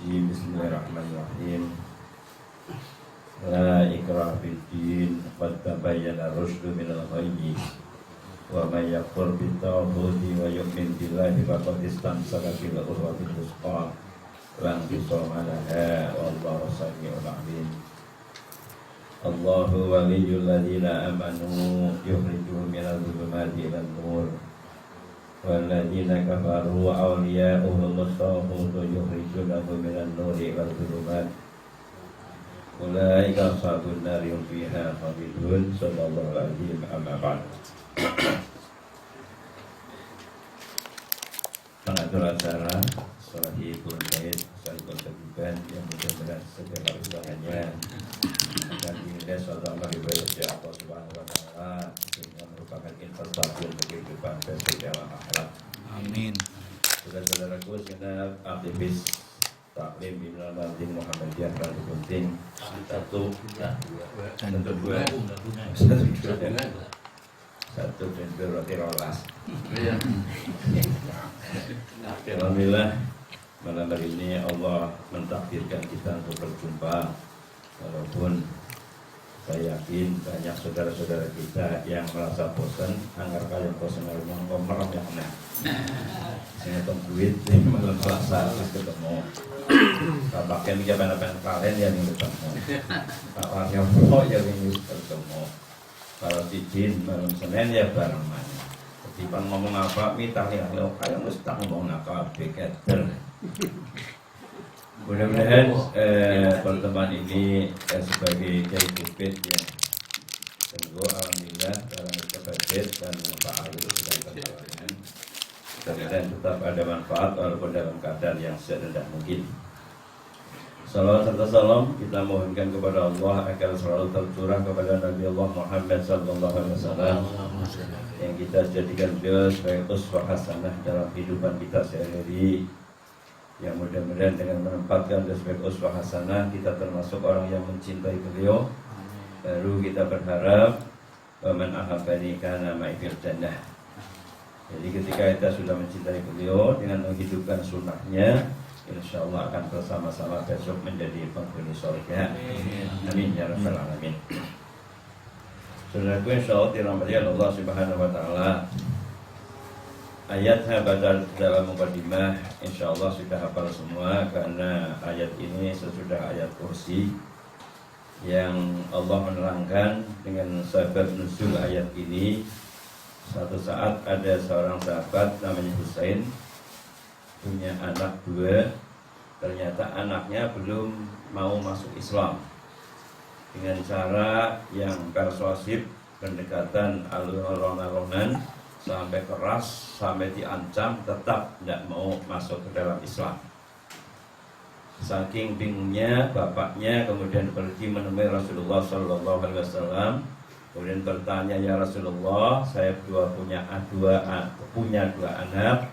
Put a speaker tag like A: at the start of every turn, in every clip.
A: rajim. Bismillahirrahmanirrahim. La ikraha fid din, qad tabayyana ar-rusydu minal ghayy. Wa may yakfur bit-taghuti wa yu'min billahi faqad istamsaka bil urwatil wuthqa la infisama laha wallahu samii'un 'aliim. Allahu waliyyul ladzina amanu yukhrijuhum minadh dhulumati ilan nur wal ladzina kafaru awliya'uhum at-taghutu yukhrijunahum minan nuri ilal dhulumat ulaika ashabun nari hum fiha khalidun. Sallallahu alaihi wa sallam. Pengatur acara Salihul Khair Salihul Kebukan yang mudah-mudahan segala usahanya akan dinilai suatu amal ibadah dari Allah Subhanahu wa taala sehingga merupakan investasi untuk kehidupan besok dan akhirat. Amin. Saudara-saudaraku, segenap aktivis taklim Bina Madin Muhammadiyah Bali Kunting satu dan berarti rolas. Alhamdulillah malam hari ini Allah mentakdirkan kita untuk berjumpa. Walaupun saya yakin banyak saudara-saudara kita yang merasa bosan, anggar kalian bosan ngomong merem yang enak. Saya tungguin malam Selasa terus ketemu. Tampaknya mikir apa-apa kalian yang ketemu. Tampaknya mau yang ketemu. Kalau Tidin malam Senin ya barengan. Ketipan ngomong apa, minta lo kayak mesti ngomong apa, beketer. Mudah-mudahan pertemuan ini sebagai kiai bukit yang tentu alhamdulillah dalam kebajikan dan manfaat itu sudah terjalan. Dan tetap ada manfaat walaupun dalam keadaan yang serendah mungkin. Salawat serta salam kita mohonkan kepada Allah agar selalu tercurah kepada Nabi Allah Muhammad SAW yang kita jadikan beliau sebagai uswah hasanah dalam kehidupan kita sehari-hari. Yang mudah-mudahan dengan menempatkan beliau sebagai uswah hasanah kita termasuk orang yang mencintai beliau. Baru kita berharap man ahabbani kana ma'i fil jannah. Jadi ketika kita sudah mencintai beliau dengan menghidupkan sunnahnya, insyaallah akan bersama-sama besok menjadi penghuni surga. Amin ya rabbal alamin. Saudaraku, insyaallah dirahmati Allah Subhanahu wa taala. Ayat pada dalam mukadimah insyaallah sudah hafal semua karena ayat ini sesudah ayat kursi yang Allah menerangkan dengan sebab nuzul ayat ini. Suatu saat ada seorang sahabat namanya Husain punya anak dua, ternyata anaknya belum mau masuk Islam. Dengan cara yang persuasif, pendekatan alon-alonan sampai keras, sampai diancam tetap tidak mau masuk ke dalam Islam. Saking bingungnya bapaknya kemudian pergi menemui Rasulullah SAW. Kemudian bertanya, ya Rasulullah, saya punya dua anak.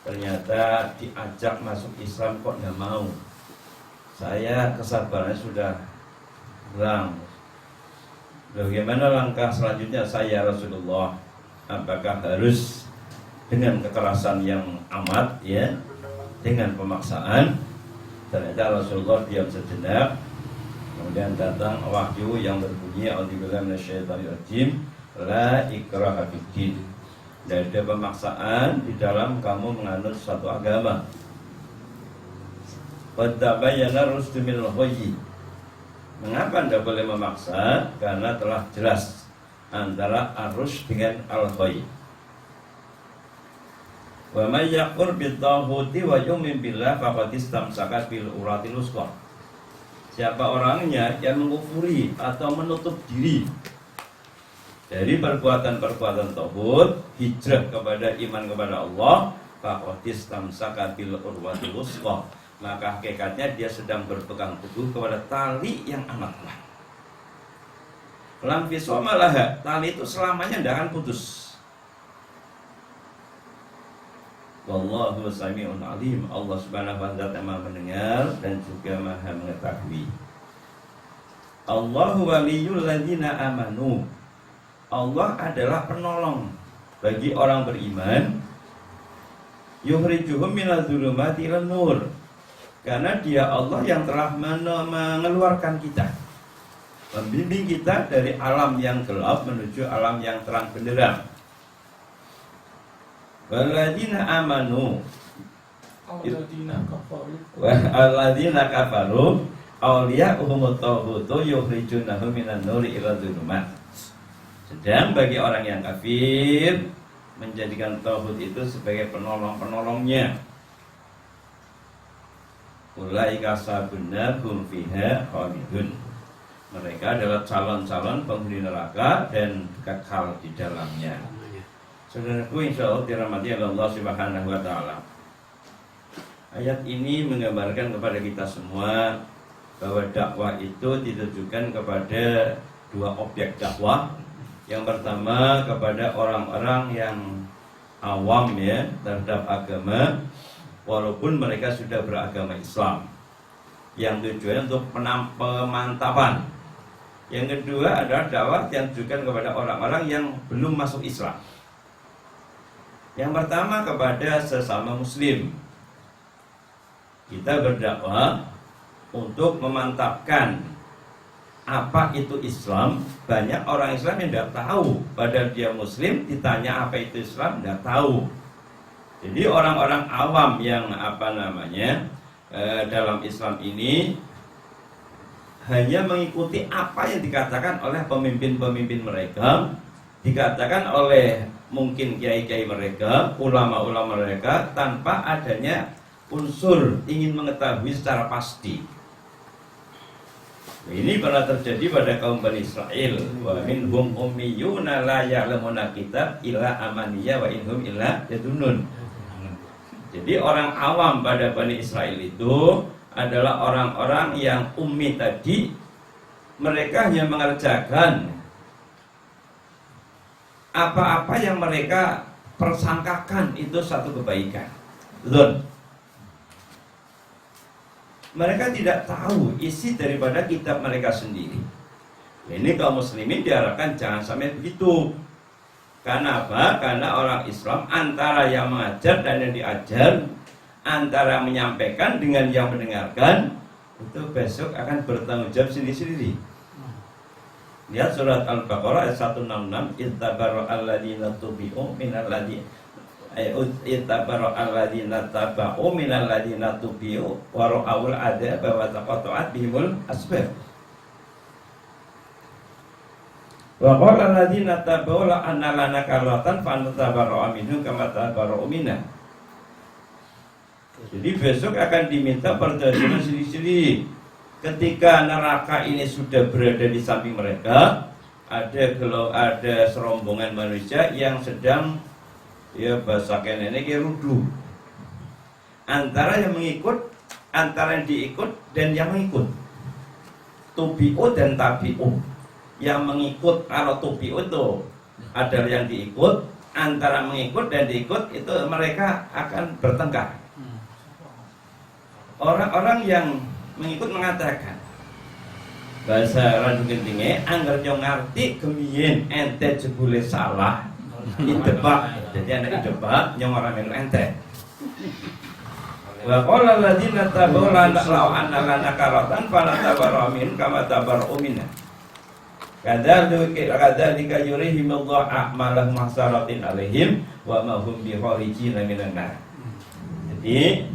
A: Ternyata diajak masuk Islam kok nggak mau. Saya kesabarannya sudah hilang. Bagaimana langkah selanjutnya saya Rasulullah? Apakah harus dengan kekerasan yang amat ya, dengan pemaksaan? Ternyata Rasulullah diam sejenak. Kemudian datang wahyu yang berbunyi a'udzubillahi minasyaitonir rajim, la ikraha fid din. Tidak ada pemaksaan di dalam kamu menganut suatu agama. Qad tabayyana ar-rusydu minal ghayy. Mengapa tidak boleh memaksa? Karena telah jelas antara ar-rusyd dengan al-ghayy. Wa may yakfur bit-taghuti wa yu'min billah faqad istamsaka bil urwatil wuthqa. Siapa orangnya yang mengkufuri atau menutup diri dari perbuatan-perbuatan taghut, hijrah kepada iman kepada Allah, faqad istamsaka bil urwatil wuthqa, maka hakikatnya dia sedang berpegang teguh kepada tali yang amat kuat. Lam fisoma laha, tali itu selamanya tidak akan putus. Wallahu samii'un 'aliim. Allah Subhanahu wa ta'ala Maha mendengar dan juga Maha mengetahui. Allahu waliyyul ladzina amanu. Allah adalah penolong bagi orang beriman. Yukhrijuhum minadh dhulumati ilan nur. Karena dia Allah yang telah mengeluarkan kita, membimbing kita dari alam yang gelap menuju alam yang terang benderang. Walladzina amanu walladzina kafaru awliya'uhumut taghutu yukhrijunahum minan nuri ila dhulumat. Sedang bagi orang yang kafir, menjadikan tauhid itu sebagai penolong-penolongnya. Ulaika sabunnar hum fiha khalidun. Mereka adalah calon-calon penghuni neraka dan kekal di dalamnya. Saudaraku, insyaallah dirahmati Allah Subhanahu wa taala. Ayat ini menggambarkan kepada kita semua bahwa dakwah itu ditujukan kepada dua objek dakwah. Yang pertama kepada orang-orang yang awam ya terhadap agama, walaupun mereka sudah beragama Islam, yang tujuannya untuk pemantapan. Yang kedua adalah dakwah yang ditujukan kepada orang-orang yang belum masuk Islam. Yang pertama kepada sesama muslim, kita berdakwah untuk memantapkan apa itu Islam. Banyak orang Islam yang tidak tahu, padahal dia muslim, ditanya apa itu Islam, tidak tahu. Jadi orang-orang awam yang dalam Islam ini hanya mengikuti apa yang dikatakan oleh pemimpin-pemimpin mereka, dikatakan oleh mungkin kiai-kiai mereka, ulama-ulama mereka, tanpa adanya unsur ingin mengetahui secara pasti. Ini pernah terjadi pada kaum Bani Israel. Wa minhum ummiyuna la ya'lamuna kitab illa amaniya wa inhum illa yadunun. Jadi orang awam pada Bani Israel itu adalah orang-orang yang ummi tadi. Mereka hanya mengerjakan apa-apa yang mereka persangkakan itu satu kebaikan. Betul. Mereka tidak tahu isi daripada kitab mereka sendiri. Ini kaum muslimin diharapkan jangan sampai begitu. Karena apa? Karena orang Islam antara yang mengajar dan yang diajar, antara menyampaikan dengan yang mendengarkan, itu besok akan bertanggung jawab sendiri-sendiri. Lihat surat Al-Baqarah ayat 166, ittabara'al ladzina tubi'u minal ladzina ittabaru alladzina taba'u minal ladzina tubi'u wa ra'awul adab wa taqatta'at bihimul asbab. Wa qala alladzina taba'u la anna lana karratan fa natabara'u minhum kama tabara'u minna. Jadi besok akan diminta perjanjian sendiri-sendiri. Ketika neraka ini sudah berada di samping mereka, ada serombongan manusia yang sedang bahasa kenene ki rudu. Antara yang mengikut, antara yang diikut dan yang mengikut. Tubi'u dan tabi'u. Yang mengikut, kalau tubi'u itu adalah yang diikut, antara mengikut dan diikut itu mereka akan bertengkar. Orang-orang yang mengikut mengatakan bahasa randu gentinge anggar yo ngarti kemiyen ente jebule salah idebak. Jadi anak idebak nyong ora melu ente. Wa qala alladziina tabawu la na'law anna lana karatan fala tabarru min kama tabarru minna. Kadzalika yurihimullahu a'malahum hasaratin 'alaihim wa ma hum bikharijin minan nar. Jadi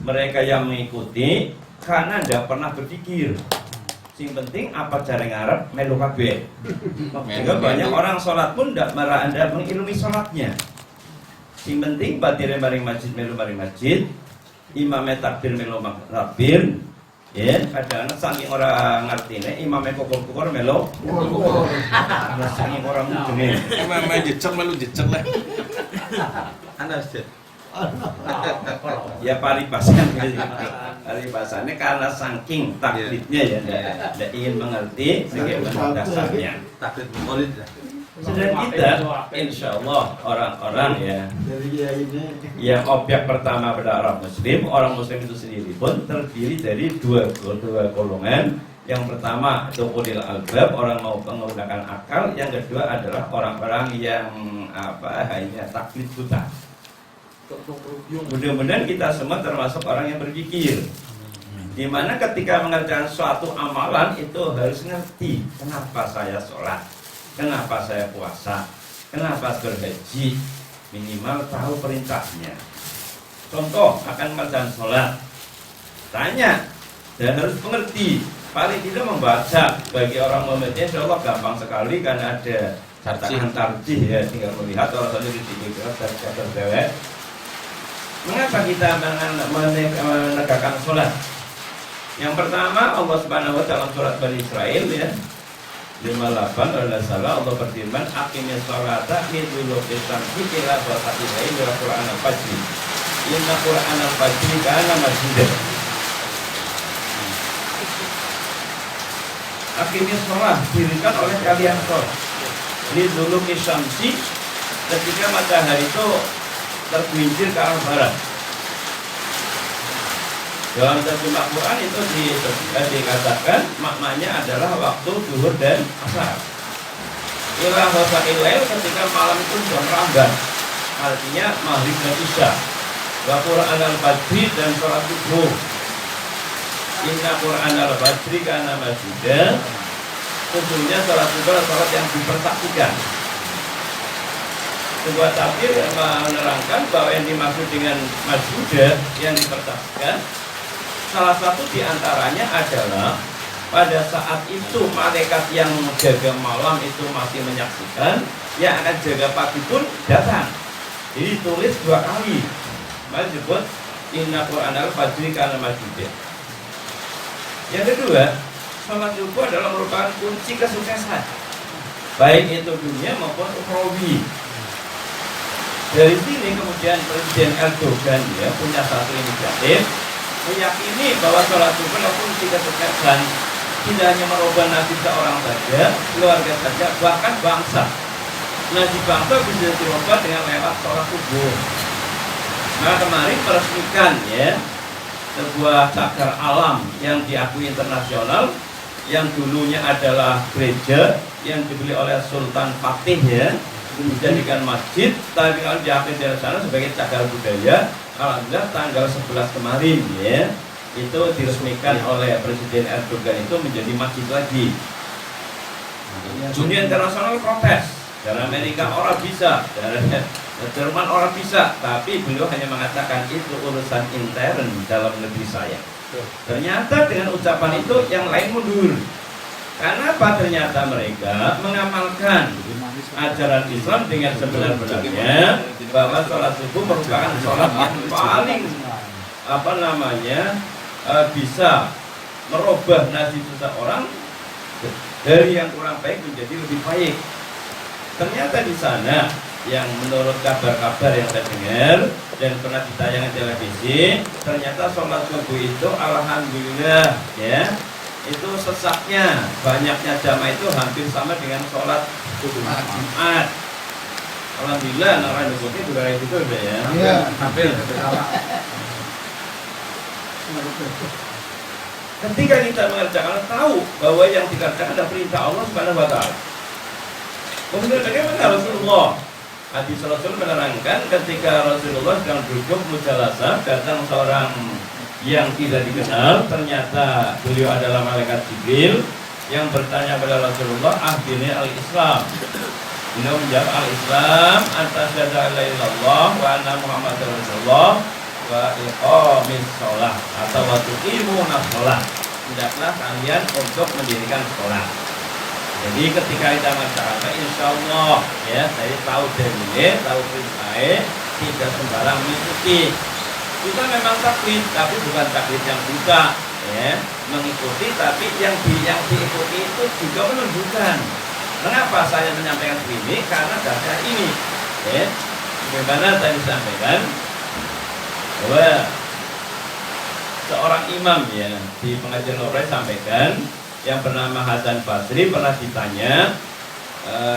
A: mereka yang mengikuti karena tidak pernah berpikir. Sing penting apa cara ngarep melu kabeh. Sehingga banyak orang sholat pun tidak marah Anda mengilmi sholatnya. Sing penting batire maring masjid melu maring masjid, imamnya takbir melu takbir. Ya, kadang-kadang saking orang ngertine imamnya kukur-kukur melu kukur. Karena saking orang mudune.
B: Imamnya jecek melu jecek lah. Anas
A: ya paribasan paribasannya karena saking taklidnya ya tidak ingin mengerti bagaimana dasarnya
B: taklid maulid.
A: Sedang kita insya Allah orang-orang ya yang objek pertama pada orang muslim itu sendiri pun terdiri dari dua golongan. Yang pertama itu ulil albab, orang mau menggunakan akal. Yang kedua adalah orang-orang yang hanya taklid buta. Mudah-mudahan kita semua termasuk orang yang berpikir. Dimana ketika mengerjakan suatu amalan itu harus ngerti kenapa saya sholat, kenapa saya puasa, kenapa berhaji, minimal tahu perintahnya. Contoh akan mengerjakan sholat, tanya dan harus mengerti. Paling tidak membaca. Bagi orang membaca insya Allah gampang sekali karena ada cetakan tarjih ya, tinggal melihat orang saja di sini dewek. Mengapa kita menegakkan sholat? Yang pertama Allah Subhanahu wa ta'ala dalam surat Bani Israil ya 58 Allah berfirman aqimis sholata liduluki syamsi ila ghasaqil lail wa qur'an al-fajr inna qur'an al-fajr kana mashhuda. Aqimis sholat, dirikan oleh kalian sholat liduluki syamsi ketika matahari itu tergelincir ke arah barat. Dalam terjemah Quran itu dikatakan maknanya adalah waktu zuhur dan asar. Ila ghasaqil lail ketika malam itu sudah merambat, artinya maghrib dan isya. Wa Qur'an al-fajr dan sholat subuh. Inna Qur'an al-fajr kana mashhuda. Sesungguhnya sholat subuh adalah sholat yang dipersaksikan. Sebuah tafsir yang menerangkan bahwa yang dimaksud dengan mashhuda yang dipersaksikan, salah satu diantaranya adalah pada saat itu malaikat yang jaga malam itu masih menyaksikan, yang akan jaga pagi pun datang. Jadi tulis 2 kali. Maka disebut inna Qur'an al-fajr kana mashhuda. Yang kedua, sholat subuh adalah merupakan kunci kesuksesan, baik itu dunia maupun ukhrawi. Dari sini kemudian Presiden Erdogan ya punya satu inisiatif meyakini bahwa sholat subuh adalah kunci kesuksesan, tidak hanya merubah nasib seorang saja, keluarga saja, bahkan bangsa. Nasib bangsa bisa dirubah dengan lewat sholat subuh. Nah kemarin meresmikan ya sebuah cagar alam yang diakui internasional, yang dulunya adalah gereja yang dibeli oleh Sultan Fatih ya, dijadikan masjid, tapi kalau diakui dari sana sebagai cagar budaya. Alhamdulillah tanggal 11 kemarin ya itu diresmikan oleh Presiden Erdogan itu menjadi masjid lagi. Dunia internasional protes, dari Amerika orang bisa, dari Jerman orang bisa, tapi beliau hanya mengatakan itu urusan intern dalam negeri saya. Ternyata dengan ucapan itu yang lain mundur. Karena apa? Ternyata mereka mengamalkan ajaran Islam dengan sebenar-benarnya, bahwa sholat subuh merupakan sholat yang paling bisa merubah nasib seseorang dari yang kurang baik menjadi lebih baik. Ternyata di sana yang menurut kabar-kabar yang saya dengar dan pernah ditayangkan televisi, ternyata sholat subuh itu alhamdulillah ya itu sesaknya, banyaknya jamaah itu hampir sama dengan sholat Jumat. Alhamdulillah, orang Indonesia juga kayak gitu udah ya.
C: Iya,
B: hampir.
A: Ketika kita mengerjakan, tahu bahwa yang dikerjakan adalah perintah Allah Subhanahu wa ta'ala. Kemudian bagaimana Rasulullah? Hadis Rasul menerangkan ketika Rasulullah sedang duduk mujalasah, datang seorang yang tidak dikenal, ternyata beliau adalah malaikat Jibril yang bertanya pada Rasulullah, "Akhbirni al-Islam." Beliau menjawab, "Al-Islam asyhadu an la ilaha illallah wa anna Muhammadar Rasulullah wa iqamis shalah atau wa tuqimunas shalah." Hendaklah kalian untuk mendirikan sholat. Jadi ketika kita mengerjakan, insya Allah ya, saya tahu dalilnya, tahu perintahnya, tidak sembarang mengikuti. Kita memang taklid, tapi bukan taklid yang buta, ya, mengikuti, tapi yang diikuti itu juga menunjukkan. Kenapa saya menyampaikan ini? Karena data ini, ya, bagaimana tadi sampaikan bahwa seorang imam ya di pengajian Lore sampaikan yang bernama Hasan Basri pernah ditanya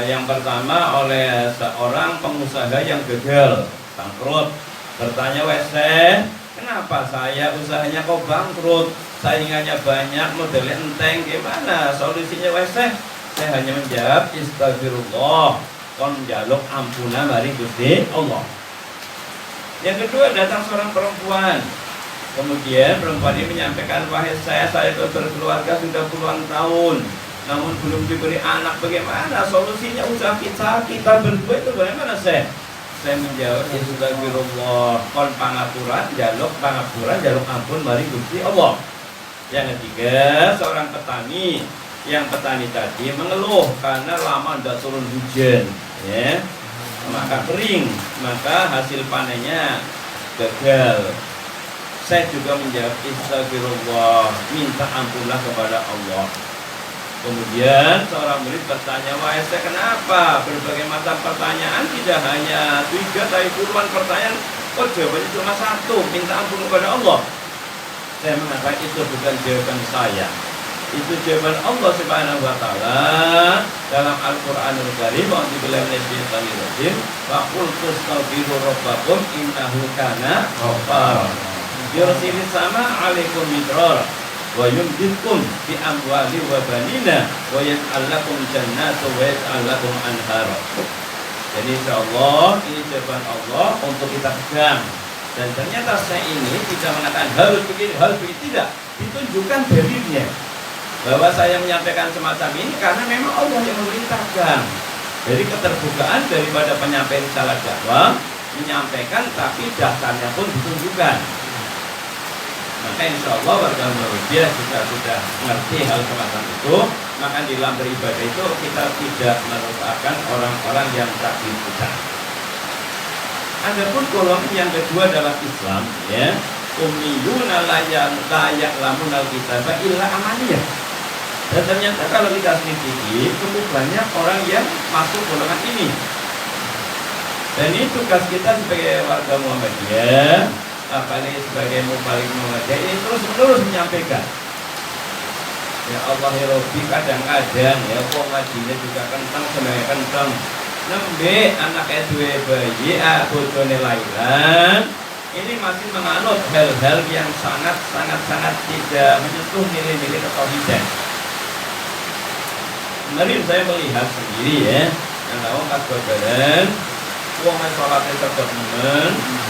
A: yang pertama oleh seorang pengusaha yang gagal, bangkrut. Bertanya, "Weseh, kenapa saya usahanya kok bangkrut? Saingannya banyak, modelnya enteng, gimana solusinya Weseh?" Saya hanya menjawab, "Istagfirullah, kon njaluk ampunan mari Gusti Allah." Yang kedua, datang seorang perempuan Kemudian perempuan ini menyampaikan, wahai saya itu berkeluarga sudah puluhan tahun, namun belum diberi anak. Bagaimana solusinya? Usaha kita berdua itu bagaimana saya? Saya menjawab, Astagfirullah, kon pangapuran, jaluk ampun mari Gusti Allah. Yang ketiga, seorang petani. Yang petani tadi mengeluh karena lama tidak turun hujan, ya, maka kering, maka hasil panennya gagal. Saya juga menjawab, Astagfirullah, minta ampunlah kepada Allah. Kemudian seorang murid bertanya, wahai saya kenapa? Berbagai macam pertanyaan, tidak hanya 3 tapi puluhan pertanyaan. Kok jawabannya cuma 1, minta ampun kepada Allah? Saya mengatakan itu bukan jawaban saya. Itu jawaban Allah Subhanahu wa taala dalam Al-Qur'anul Karim. A'udzubillahi minasyaitonir rajim. Wa qul tastaghfiru rabbakum innahu kana ghaffara. Yursilis sama 'alaikum midrar wa yumditkum bi amwali wa banina wa yaj'al lakum jannatin wa yaj'al lakum anhara. Jadi insyaallah ini jawaban Allah untuk kita pegang. Dan ternyata saya ini tidak mengatakan harus begini, harus begitu, tidak. Ditunjukkan dalilnya bahwa saya menyampaikan semacam ini karena memang Allah yang memerintahkan. Jadi keterbukaan daripada penyampaian salah dakwah, menyampaikan tapi dasarnya pun ditunjukkan. Maka insya Allah warga Muhammadiyah juga sudah mengerti hal semacam itu. Maka di dalam beribadah itu kita tidak merupakan orang-orang yang tak dibuka. Adapun golongan yang kedua dalam Islam, ya, ummiyuna la ya'lamuna al-kitaba illa amaniyah. Dan ternyata kalau kita selidiki cukup banyak orang yang masuk golongan ini. Dan ini tugas kita sebagai warga Muhammadiyah, apalagi sebagai mubalik Muhammadiyah, ini terus-menerus menyampaikan. Ya Allah ya Rabbi, kadang-kadang ya kok ngajinya juga kencang, sebenarnya kencang. Nembe anak dua bayi, bojone lairan, ini masih menganut hal-hal yang sangat tidak menyentuh nilai-nilai ketauhidan. Kemarin saya melihat sendiri ya, yang tahu pas badan, uang sholatnya tetap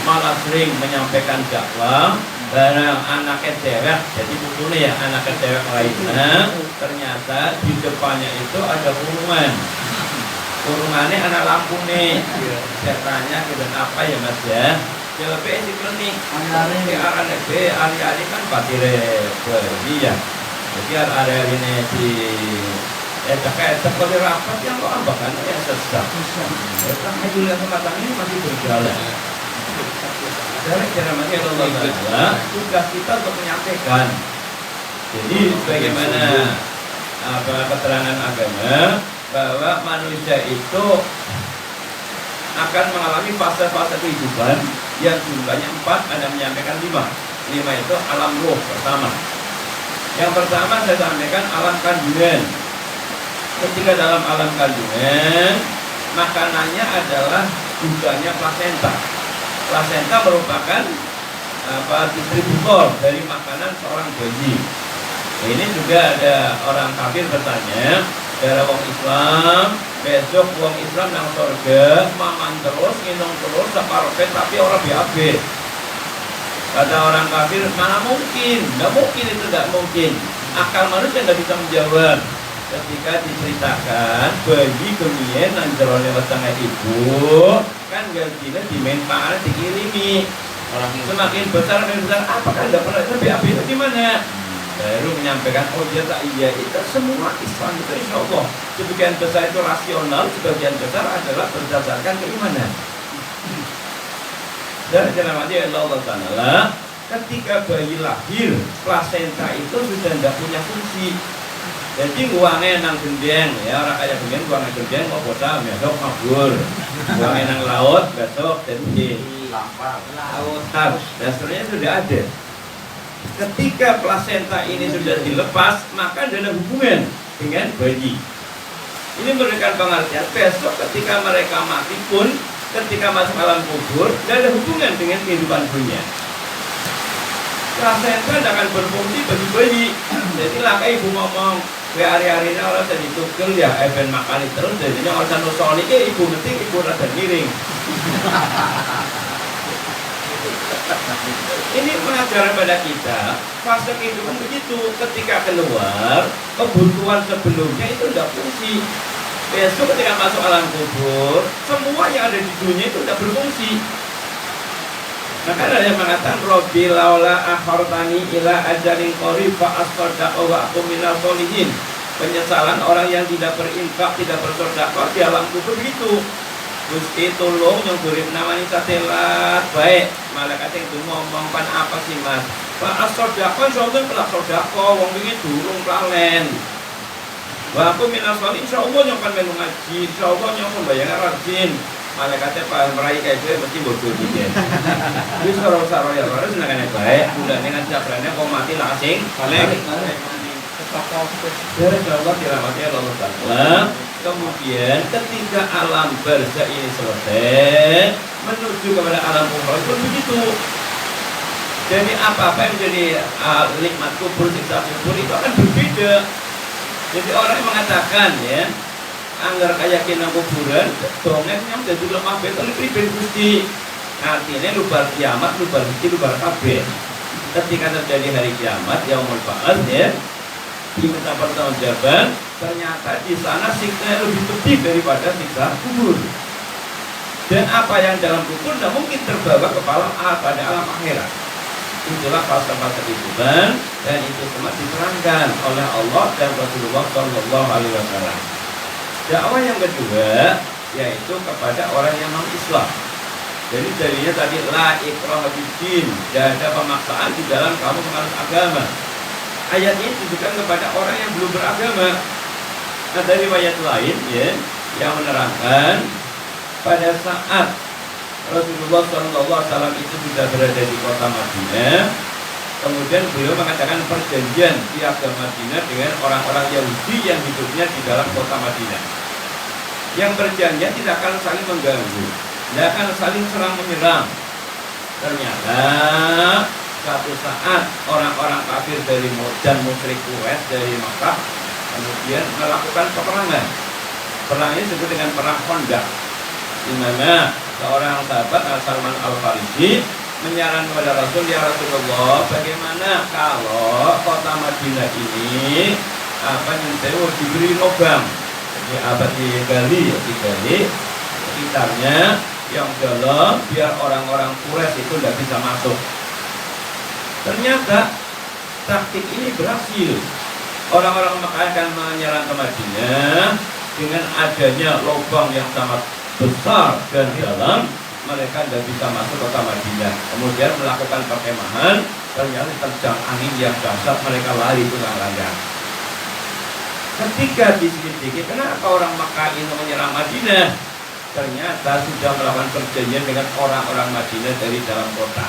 A: malah sering menyampaikan dakwah, barang anaknya cewek, jadi bukunya ya anaknya cewek lainnya, ternyata di depannya itu ada kurungannya anak lampu nih. Saya tanya gitu, apa ya mas ya? Jawabnya si klinik. Ari-ari kan patire beli ya. Jadi ari-ari ini di kayak seperti rapat yang kok ambak kan yang sesat. Karena juga semacam ini masih berjalan. Dari cara mati Allah tugas kita untuk menyampaikan. Jadi bagaimana keterangan agama bahwa manusia itu akan mengalami fase-fase kehidupan yang jumlahnya 4, ada menyampaikan 5 itu alam roh pertama. Yang pertama saya sampaikan alam kandungan. Ketika dalam alam kandungan, makanannya adalah bukannya plasenta. Plasenta merupakan distributor dari makanan seorang bayi. Ini juga ada orang kafir bertanya, dari wong Islam, besok wong Islam nang surga, mangan terus, minum terus, sekarpet tapi orang BAB. Kata orang kafir, mana mungkin? Nggak mungkin, itu nggak mungkin. Akal manusia nggak bisa menjawab. Ketika diceritakan bayi kemien nang jerone wetenge ibu, kan gajinya dimain pangan dikirimi. Orang semakin besar, apakah nggak pernah itu BAB itu gimana? Baru menyampaikan, oh dia tak iya, itu semua Islam itu insya Allah sebagian besar itu rasional, sebagian besar adalah berdasarkan keimanan. Dan jelasnya Allah Taala, ketika bayi lahir, plasenta itu sudah tidak punya fungsi. Jadi uangnya nang gendeng, ya orang kaya gendeng, uangnya gendeng mau bosan, besok mabur. Uangnya nang laut, besok jadi laut, dan seterusnya sudah ada. Ketika plasenta ini sudah dilepas, maka ada hubungan dengan bayi. Ini memberikan pengertian besok ketika mereka mati pun, ketika masuk alam kubur, tidak ada hubungan dengan kehidupan dunia. Plasenta tidak akan berfungsi bagi bayi. Jadi lah kayak ibu ngomong, hari-hari ini orang jadi tukul ya, even makan terus, jadinya orang nusoni, ibu ngetik, ibu rada miring. Ini pengajaran pada kita, fase kehidupan begitu. Ketika keluar, kebutuhan sebelumnya itu tidak fungsi. Besok ketika masuk alam kubur, semua yang ada di dunia itu tidak berfungsi. Maka ada yang mengatakan Robbi laula akhartani ila ajalin qarib fa asqadaqa wa aqum minal sholihin. Penyesalan orang yang tidak berinfak, tidak bersedekah di alam kubur begitu. Gusti tolong yang beri namanya satelit baik. Malaikat itu ngomong pan apa sih mas? Pak asrodakon soalnya pelak sodako, wong ini durung plalen. Wah aku minal sholihin, insya Allah yang kan melu ngaji, insya Allah yang membayangkan rajin. Malaikatnya pak meraih kayak gue mesti bodoh gitu. Jadi sarau-sarau ya harus senangannya baik. Bulannya nanti aprenya kau mati langsing. Balik. Dari Allah dirahmati Allah Taala. Kemudian ketika alam barzah ini selesai, menuju kepada alam ukhra itu begitu. Jadi apa yang menjadi nikmat kubur, siksa kubur itu akan berbeda. Jadi orang yang mengatakan ya, anggar keyakinan kuburan, dongengnya menjadi lemah betul pribadi Gusti. Artinya lubar kiamat, lubar bukti, lubar kabeh. Ketika terjadi hari kiamat, yaumul ba'ats ya, diminta pertanggungjawaban, ternyata di sana siksanya lebih pedih daripada siksa kubur. Dan apa yang dalam kubur tidak mungkin terbawa pada alam akhirat. Itulah fase-fase kehidupan, dan itu semua diterangkan oleh Allah dan Rasulullah Shallallahu Alaihi Wasallam. Dakwah yang kedua yaitu kepada orang yang non-Islam. Jadi jadinya tadi la ikraha fiddin, tidak ada pemaksaan di dalam kamu menganut agama. Ayat ini ditujukan kepada orang yang belum beragama. Nah dari ayat lain ya yang menerangkan pada saat Rasulullah SAW itu sudah berada di kota Madinah, kemudian beliau mengadakan perjanjian di agama Madinah dengan orang-orang Yahudi yang hidupnya di dalam kota Madinah. Yang perjanjian tidak akan saling mengganggu, tidak akan saling serang menyerang. Ternyata suatu saat orang-orang kafir dari dan musyrik Quraisy dari Makkah kemudian melakukan peperangan. Perang ini disebut dengan perang Khandaq, di mana seorang sahabat Al-Salman Al-Farisi menyarankan kepada Rasul, ya Rasulullah, bagaimana kalau kota Madinah ini nyentewo diberi lubang, jadi digali sekitarnya yang dalam biar orang-orang Quraisy itu tidak bisa masuk. Ternyata taktik ini berhasil. Orang-orang Makkah akan menyerang ke Madinah dengan adanya lubang yang sangat besar dan dalam, mereka tidak bisa masuk kota Madinah. Kemudian melakukan perkemahan, ternyata terjang angin yang dahsyat, mereka lari pulang layar. Ketika diselidiki, kenapa orang Makkah ini menyerang Madinah? Ternyata sudah melakukan perjanjian dengan orang-orang Madinah dari dalam kota.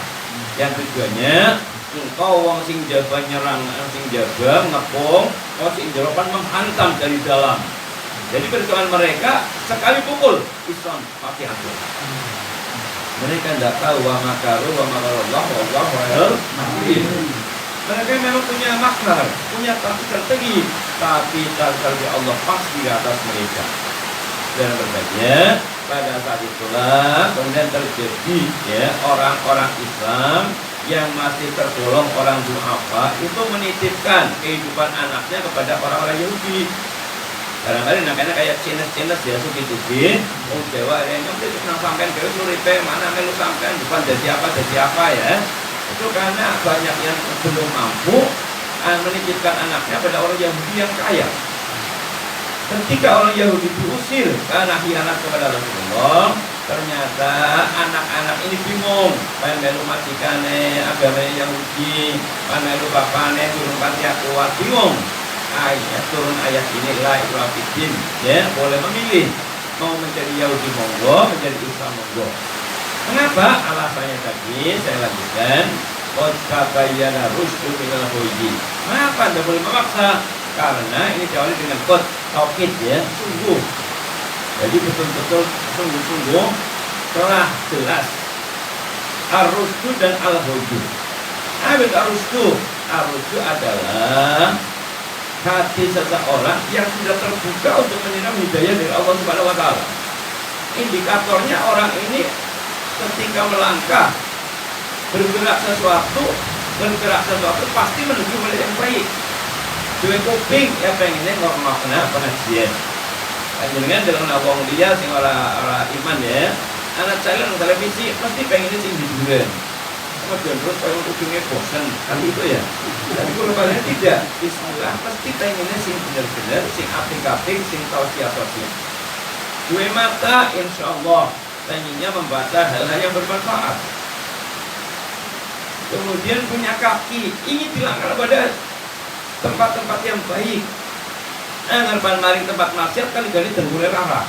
A: Yang tujuannya, engkau wong sing jaba nyerang, sing jaba ngepung, kau sing jeropan menghantam dari dalam. Jadi perjuangan mereka sekali pukul Islam pasti hancur. Mereka tidak tahu wa makaru wa makarullah wallahu khairul makirin. Mereka memang punya makar, punya taktik strategi, tapi strategi Allah pasti di atas mereka. Dan berbahagia pada saat itulah kemudian terjadi ya orang-orang Islam yang masih tergolong orang du'afa itu menitipkan kehidupan anaknya kepada orang-orang Yahudi. Kadang-kadang nakanya kayak cines-cines ya suki-suki, Jawa yang nyampe nang sampean dhewe uripe mana melu sampean bukan jadi apa ya. Itu karena banyak yang belum mampu menitipkan anaknya pada orang Yahudi yang kaya. Ketika orang Yahudi diusir karena khianat kepada Rasulullah, ternyata anak-anak ini bingung, pengen melu majikane agama Yahudi, pengen melu bapane turun pantia kuat, bingung. Turun ayat ini la ikraha fiddin, ya boleh memilih mau menjadi Yahudi monggo, menjadi Islam monggo. Kenapa? Alasannya tadi saya lanjutkan. Qad tabayyana rusydu minal ghayy. Kenapa Anda boleh memaksa? Karena ini diawali dengan qad tauhid ya, sungguh. Jadi betul-betul sungguh-sungguh telah jelas ar-rusydu dan al-ghayy. Apa ar-rusydu? Ar-rusydu adalah hati seseorang yang sudah terbuka untuk menerima hidayah dari Allah Subhanahu wa taala. Indikatornya orang ini ketika melangkah bergerak sesuatu pasti menuju pada yang baik. Dua kuping ya pengennya ngomong pengajian. Dengan dalam nawang dia sing orang iman ya, anak saya nonton televisi pasti pengennya sing hiburan. Kemudian terus kalau ujungnya bosan kan itu ya. Tapi kalau kalian tidak, Bismillah pasti pengennya sing benar-benar, sing apik-apik, sing tausiah-tausiah. Dua mata, insya Allah pengennya membaca hal-hal yang bermanfaat. Kemudian punya kaki ingin dilangkah pada tempat-tempat yang baik. Ngarpan maring tempat maksiat kan gani tenggule rara.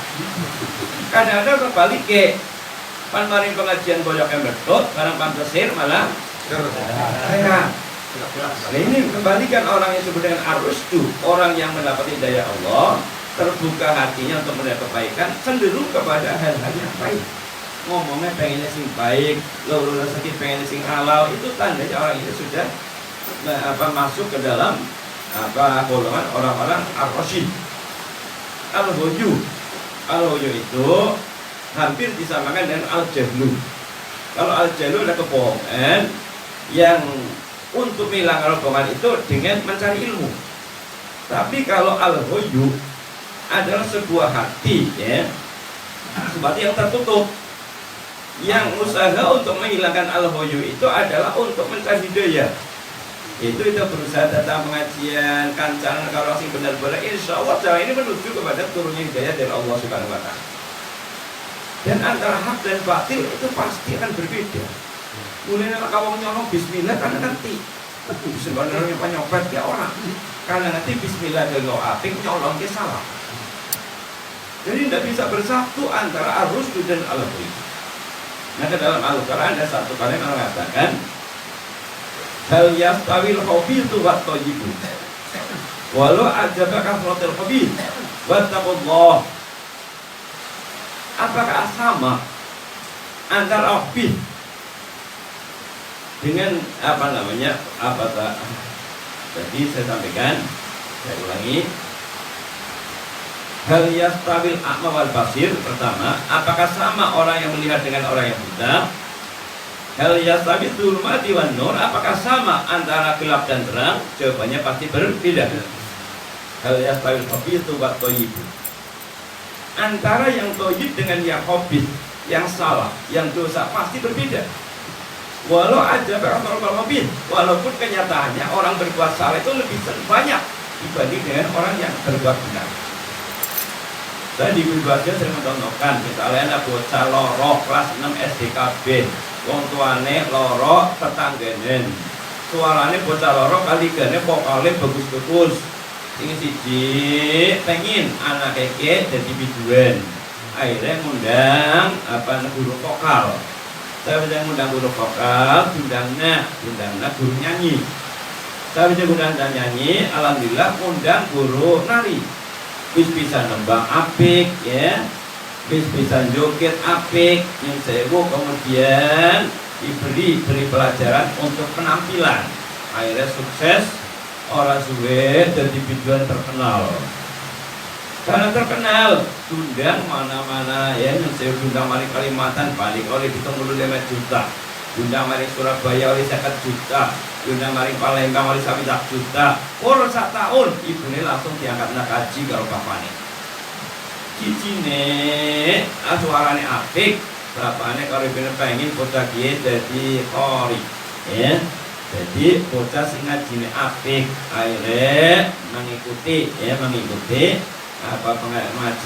A: Kadang-kadang terbalik ke pan maring pengajian boyok yang betul, barang pantesir malah ya. Nah ini kembalikan orang yang disebut dengan arusdu, orang yang mendapat hidayah Allah, terbuka hatinya untuk melihat kebaikan, cenderung kepada hal-hal yang baik. Ngomongnya pengennya sing baik, lalu rezeki pengennya sing halal, itu tandanya orang ini sudah masuk ke dalam golongan orang-orang ar-rasyid. Al-hoyu itu hampir disamakan dengan al-jahlu. Kalau al-jahlu adalah kebohongan yang untuk menghilangkan kebohongan itu dengan mencari ilmu. Tapi kalau al-hoyu adalah sebuah hati ya, seperti yang tertutup. Yang usaha untuk menghilangkan al-hoyu itu adalah untuk mencari hidayah. Itu berusaha datang pengajian kancanan kalau sing benar-benar insya Allah cara ini menuju kepada turunnya hidayah dari Allah Subhanahu wa Ta'ala. Dan antara hak dan batil itu pasti akan berbeda. Mulai kalau nyolong bismillah karena nanti sebenarnya penyopet ya orang karena nanti bismillah kalau apik nyolong ke salah. Jadi tidak bisa bersatu antara ar-rusdu dan al-hoyu. Nah ke dalam Al-Quran ada satu kalimat yang mengatakan hal yastawil khabithu wat thayyibu walau ajabaka kasratul khabith wattaqullah. Apakah sama antara khabith dengan jadi saya sampaikan, saya ulangi, hal yastawil a'ma wal basir. Pertama, apakah sama orang yang melihat dengan orang yang buta? Hal yastawi dzulumati wan nur, apakah sama antara gelap dan terang? Jawabannya pasti berbeda. Hal yastawi al-khabithu wat thayyibu. Antara yang thayyib dengan yang khabith, yang salah, yang dosa pasti berbeda. Walau aja khabith, walaupun kenyataannya orang berbuat salah itu lebih banyak dibanding dengan orang yang berbuat benar. Saya di Bibasnya sering mencontohkan, misalnya ada bocah loro kelas 6 SDKB, wong tuane loro tetangganen, suarane bocah loro kaligane vokale bagus-bagus. Ini siji pengen anak keke jadi biduan, akhirnya ngundang guru vokal. Saya bisa ngundang guru vokal, undangnya guru nyanyi. Saya bisa ngundang nyanyi, alhamdulillah ngundang guru nari. Bisa nembang apik ya, bisa joget apik, yang sewu kemudian diberi pelajaran untuk penampilan. Akhirnya sukses, orang suwe jadi biduan terkenal. Karena terkenal, undang mana-mana ya, yang sewu undang mari Kalimantan balik oleh ditunggu 5 juta, undang mari Surabaya oleh 50 juta. Undang maring Palembang wali 1 juta. Umur 1 tahun ibunya langsung diangkat nak haji kalau bapaknya. Cicine suarane apik, bapaknya kalau pengen bocah kiye jadi qori. Ya. Jadi bocah sing ngajine apik, akhirnya mengikuti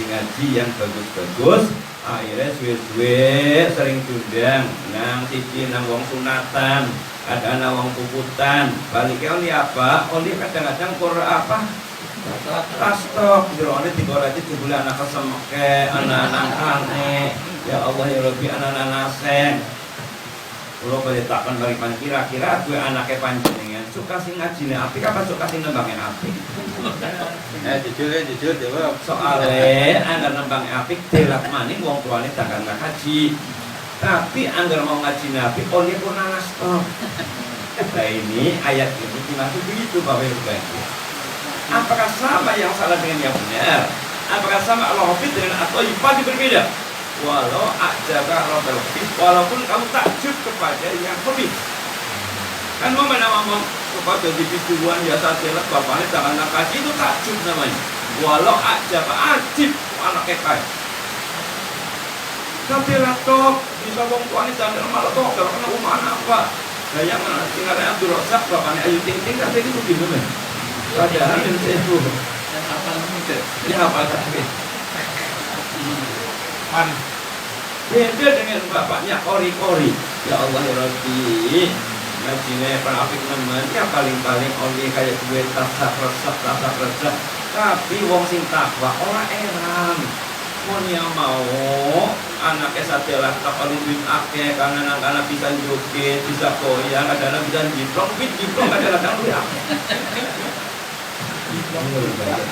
A: ngaji yang bagus-bagus. Akhirnya suwe-suwe sering diundang nang siji nang wong sunatan, ada anak wong puputan, baliknya oli apa? Oli kadang-kadang tastok, jerone digoreti dibeli anak kesemeke, anak-anak aneh. Ya Allah ya Rabbi, anak-anak naseng. Kalau boleh takkan bagi kira-kira gue anaknya panjenengan suka sing ngajine apik apa suka sing nembangin apik? Jujur jawab. Soalnya anggar nembangin apik delak maning wong tuane takkan haji. Tapi anggar mau ngaji nabi, oleh pun nanas toh. Nah ini ayat ini dimaksud begitu Bapak Ibu. Apakah sama yang salah dengan yang benar? Apakah sama Allah dengan atau pasti berbeda? walau ajaka robbal walaupun kamu takjub kepada yang lebih. Kan mana ngomong kepada di biduan ya satelit bapaknya jangan kaji itu takjub namanya. Walau ajaka ajib anak kekai. Tapi laptop bisa wong tuane jangan malah tok karena rumah apa. Kayak tinggalnya Abdul Razak bapaknya Ayu Ting Ting kan itu gimana? Padahal itu
B: Dan apa namanya?
A: ya apa tapi
B: Pan.
A: beda dengan bapaknya Kori-Kori. Ya Allah ya Rabbi, ngajinya penafik nemen ya paling-paling oli kayak gue tasak resep tapi wong sing takwa ora eram mon yang mau anaknya satelah tak oli duit akeh karena bisa joget bisa koyak kadang bisa jiplong kadang duit akeh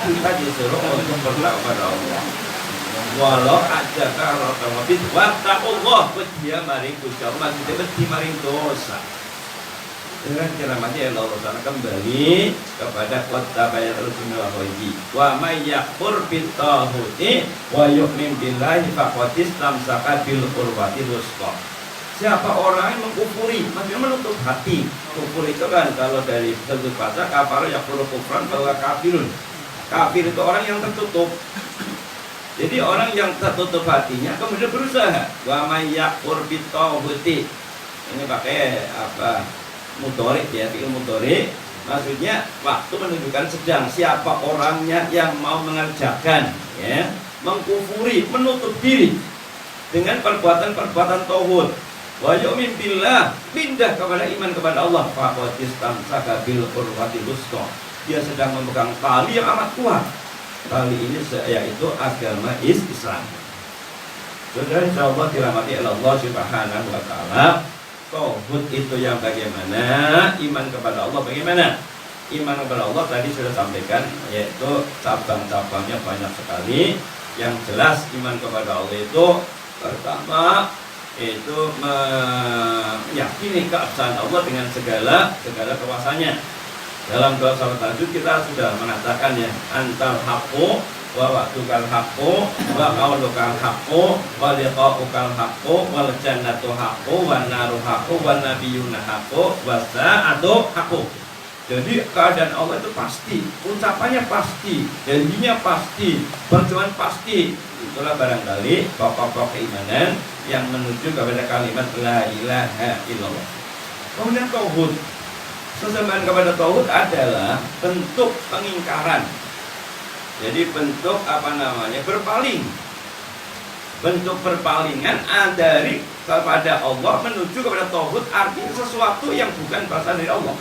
A: kita disuruh untuk bertakwa kepada Allah. Walau aja kalau terlebih wattaqullah dia maring dosa maksudnya mesti maring dosa. Dengan ceramahnya Allah Taala kembali kepada kota bayat Rasulullah Wajib. Wa may yakfur bitahuti wa yu'min billahi faqad istamsaka bil urwatil wuthqa. Siapa orang yang mengkufuri, maksudnya menutup hati. Kufur itu kan kalau dari bentuk bahasa kafar yakfur kufran bahwa kafirun. Kafir itu orang yang tertutup. Jadi orang yang tertutup hatinya kemudian berusaha wa may yakfur bitahuti. Ini pakai apa? Mudhari ya, fi'il mudhari. Maksudnya waktu menunjukkan sedang siapa orangnya yang mau mengerjakan ya, mengkufuri, menutup diri dengan perbuatan-perbuatan tauhid. Wa yu'min billah, pindah kepada iman kepada Allah. Faqad istamsaka bil urwatil wuthqa. Dia sedang memegang tali yang amat kuat. Tali ini yaitu agama Islam. Saudara insyaallah dirahmati Allah Subhanahu wa taala. Tauhid itu yang bagaimana? Iman kepada Allah bagaimana? Iman kepada Allah tadi sudah sampaikan, yaitu cabang-cabangnya banyak sekali. Yang jelas iman kepada Allah itu pertama itu meyakini keabsahan Allah dengan segala kuasanya. Dalam doa salat tahajud kita sudah mengatakan ya, antal haqqu wa wa'dukal haqqu wa qaulukal haqqu wa liqa'ukal haqqu wal jannatu haqqu wan naru haqqu wan nabiyyuna haqqu was sa'atu haqqu. Jadi keadaan Allah itu pasti, ucapannya pasti, janjinya pasti, perjuangan pasti. Itulah barangkali pokok-pokok keimanan yang menuju kepada kalimat la ilaha illallah. Kemudian tauhid. Sesembahan kepada tauhid adalah bentuk pengingkaran. Jadi bentuk berpaling. Bentuk perpalingan dari kepada Allah menuju kepada tauhid, artinya sesuatu yang bukan berasal dari Allah.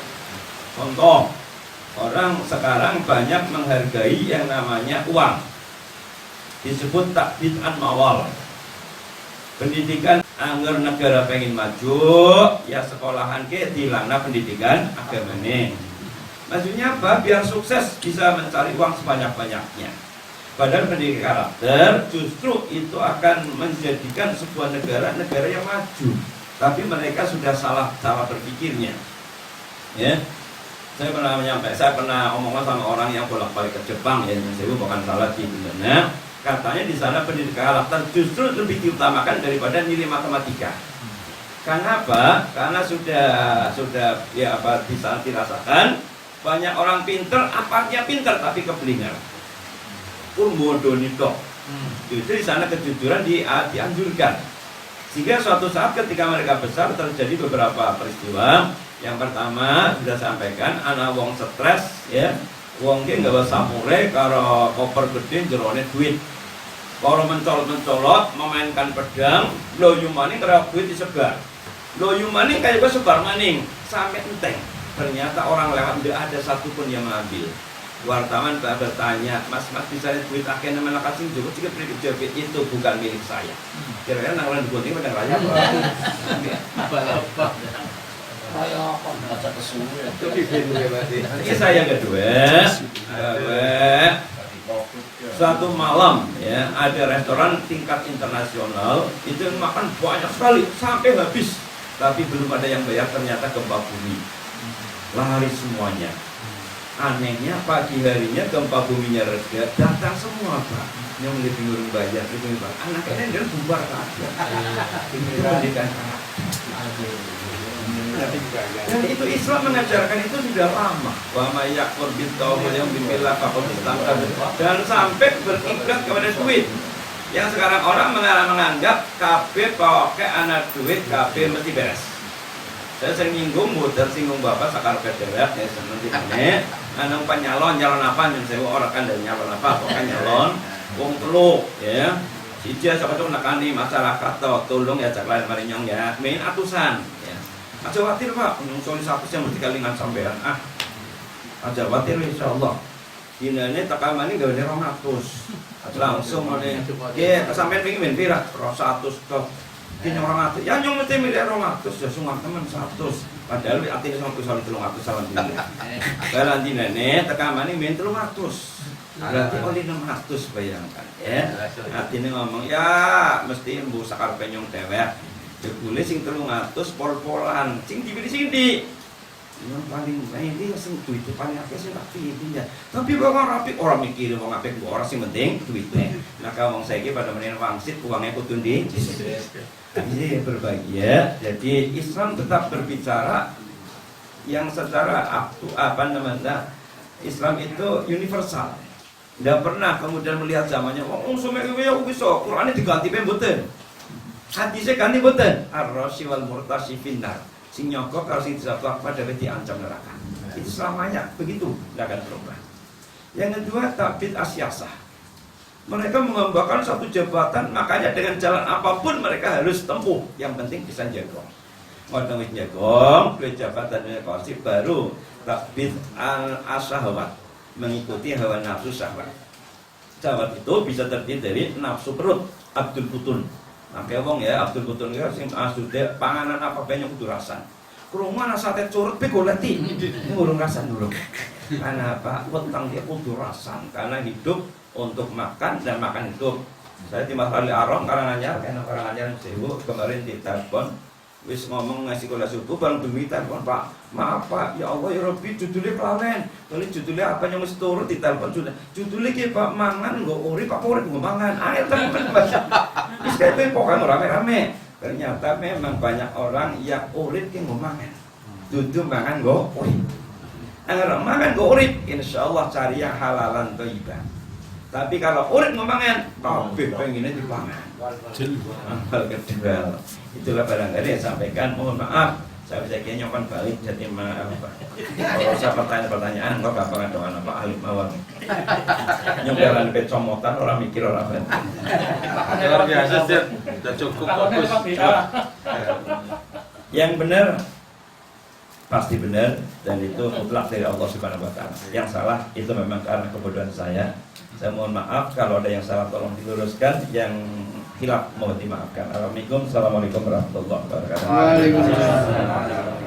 A: Contoh, orang sekarang banyak menghargai yang namanya uang. Disebut takbid'an mawal. Pendidikan anggar negara pengen maju, ya sekolahan ke dilana pendidikan agamane. Maksudnya apa? Biar sukses bisa mencari uang sebanyak-banyaknya. Padahal pendidikan karakter justru itu akan menjadikan sebuah negara yang maju. Tapi mereka sudah salah berpikirnya. Ya, saya pernah omongan sama orang yang bolak-balik ke Jepang ya, saya bukan salah di mana. Katanya di sana pendidikan karakter justru lebih diutamakan daripada nilai matematika. Karena apa? Karena sudah ya apa bisa dirasakan banyak orang pinter, apanya pinter tapi keblinger. Pun bodoh nito. Jadi di sana kejujuran dianjurkan. Sehingga suatu saat ketika mereka besar terjadi beberapa peristiwa. Yang pertama sudah sampaikan, anak wong stres ya. Wong ki nggawa samurai karo koper gede jerone duit. Kalau mencolot, memainkan pedang, loyu maning karo duit disebar. Loyu maning kayak gue sebar maning sampai enteng. Ternyata orang lewat tidak ada satupun yang mengambil. Wartawan bertanya, mas bisa duit akhir nama kasing juga jika beri itu bukan milik saya. Kira-kira nang orang digunting pada raya apa?
C: Saya akan baca kesuwi.
A: Ini saya yang kedua. Suatu malam ya ada restoran tingkat internasional itu makan banyak sekali sampai habis, tapi belum ada yang bayar. Ternyata gempa bumi, lari semuanya. Anehnya pagi harinya gempa buminya reda, datang semua Pak. Yang lebih ngurung bayar itu Pak. Anak ini dia bubar aja. Itu pendidikan. Dan itu Islam mengajarkan itu sudah lama. Wa may yakfur bittauhid yang bimbillah faqad istamsaka. Dan sampai berikat kepada duit. Yang sekarang orang menganggap KB pakai anak duit, KB mesti beres. Saya sering nyinggung, muter singgung bapak sakar kedewek ya seneng dimana. Anang nyalon apa yang saya orang kan dari nyalon apa, pokoknya nyalon, wong teluk ya. Siji siapa tuh nakani masyarakat tolong ya cak lain marinyong ya, main atusan. Aja khawatir Pak, nyungsoni satu yang mesti kalingan sampean. Aja khawatir insyaallah. Dinane tekamane gawe 200. Langsung ngene. Ya, sampean pengin pira? 200 tok. Kene 200. Ya nyong mesti milih 200 ya sungguh temen 100. Padahal atine 100 salam dulu. Balan dinane tekamane men 300. Berarti oleh 600 bayangkan ya. Atine ngomong ya mesti mbu sakarepe nyong dewek. Boleh sing 300 pol-polan, sing dipilih sing di. Yang paling ini sing duit paling akeh sing tak pilih ya. Tapi wong rapi orang mikir wong apik orang sing penting duitnya. Nah kalau wong saiki pada menene wangsit uangnya kudu di. Ini berbagi ya. Jadi Islam tetap berbicara yang secara Islam itu universal. Tidak pernah kemudian melihat zamannya wong sumek ya bisa Qur'ane diganti pe mboten. Hadisnya ganti boten ar-rasyi wal murtasyi finnar. Sing nyokok kalau sing disapa pada diancam neraka. Itu selamanya begitu, tidak akan berubah. Yang kedua tabid asyasah. Mereka mengembangkan satu jabatan, makanya dengan jalan apapun mereka harus tempuh. Yang penting bisa jagong. Ngodong wis jagong, duwe jabatan kursi baru tabid al-asahwat, mengikuti hawa nafsu syahwat. Syahwat itu bisa terdiri dari nafsu perut, abdul butun. Akeh wong ya Abdul Betul ya sing asude panganan apa banyak kudu rasan. Krungu ana sate curut pe goleti. Ngurung rasan dulu. Karena apa? Wetang dia kudu rasan karena hidup untuk makan dan makan hidup. Saya di Mas Ali Arom Karanganyar, karena Karanganyar sewu kemarin ditelepon wis ngomong ngasih kula subuh bareng demi telepon Pak. Maaf Pak, ya Allah ya Rabbi judulnya pelawen. Kalau judulnya apa yang mesti turun ditelepon sudah. Judulnya ki Pak mangan nggo urip Pak urip nggo mangan. Ayo temen Mas. Wis kaya pokoknya rame-rame. Ternyata memang banyak orang yang urip ki nggo mangan. Dudu mangan nggo urip. Angger mangan nggo urip insyaallah cari yang halalan thayyibah. Tapi kalau urip nggo mangan, kabeh pengine dipangan. Hal kedua itulah barangkali saya sampaikan, mohon maaf saya bisa nyokon balik jadi maaf Pak. Kalau saya pertanyaan kok gampang doan apa ahli mawar nyobalan pecomotan orang mikir orang penting.
B: Luar biasa sih, udah cukup fokus.
A: Yang benar pasti benar dan itu mutlak dari Allah Subhanahu wa taala. Yang salah itu memang karena kebodohan saya. Saya mohon maaf kalau ada yang salah tolong diluruskan, yang hilaf mohon dimaafkan. Assalamualaikum warahmatullahi wabarakatuh.
C: Waalaikumsalam.